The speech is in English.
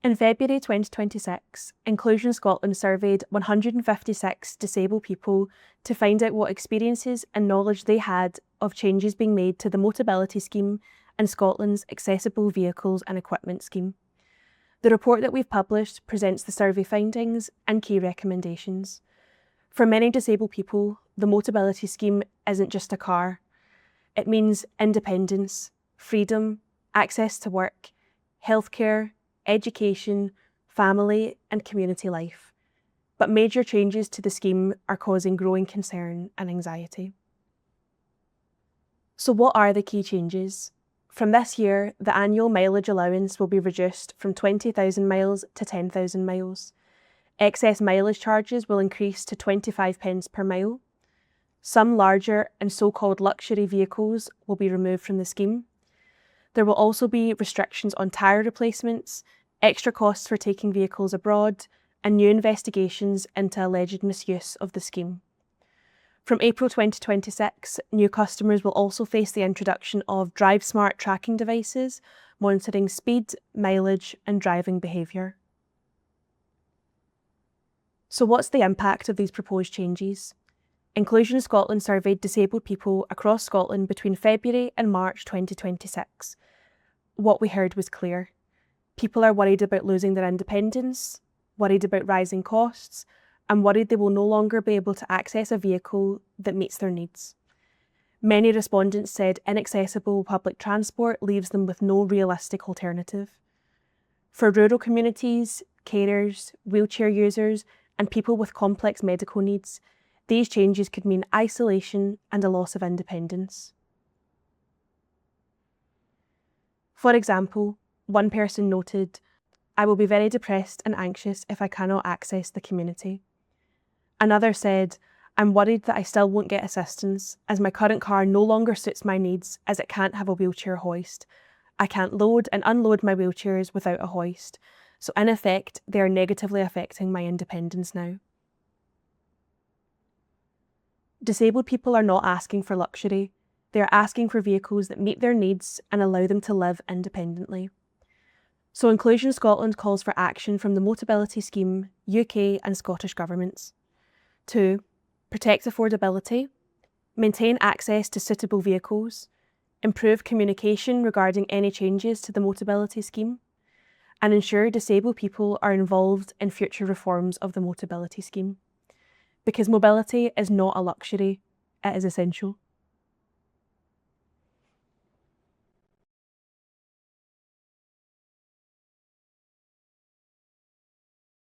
In February 2026, Inclusion Scotland surveyed 156 disabled people to find out what experiences and knowledge they had of changes being made to the Motability scheme and Scotland's Accessible Vehicles and Equipment scheme. The report that we've published presents the survey findings and key recommendations. For many disabled people, the Motability scheme isn't just a car. It means independence, freedom, access to work, healthcare, education, family and community life. But major changes to the scheme are causing growing concern and anxiety. So what are the key changes? From this year, the annual mileage allowance will be reduced from 20,000 miles to 10,000 miles. Excess mileage charges will increase to 25 pence per mile. Some larger and so-called luxury vehicles will be removed from the scheme. There will also be restrictions on tyre replacements, extra costs for taking vehicles abroad, and new investigations into alleged misuse of the scheme. From April 2026, new customers will also face the introduction of Drive Smart tracking devices, monitoring speed, mileage, and driving behaviour. So what's the impact of these proposed changes? Inclusion Scotland surveyed disabled people across Scotland between February and March 2026. What we heard was clear. People are worried about losing their independence, worried about rising costs, and worried they will no longer be able to access a vehicle that meets their needs. Many respondents said inaccessible public transport leaves them with no realistic alternative. For rural communities, carers, wheelchair users, and people with complex medical needs, these changes could mean isolation and a loss of independence. For example, one person noted, "I will be very depressed and anxious if I cannot access the community." Another said, "I'm worried that I still won't get assistance as my current car no longer suits my needs as it can't have a wheelchair hoist. I can't load and unload my wheelchairs without a hoist. So in effect, they are negatively affecting my independence now." Disabled people are not asking for luxury. They are asking for vehicles that meet their needs and allow them to live independently. So Inclusion Scotland calls for action from the Motability scheme, UK and Scottish governments. 2. Protect affordability, maintain access to suitable vehicles, improve communication regarding any changes to the Motability scheme, and ensure disabled people are involved in future reforms of the Motability scheme. Because mobility is not a luxury, it is essential.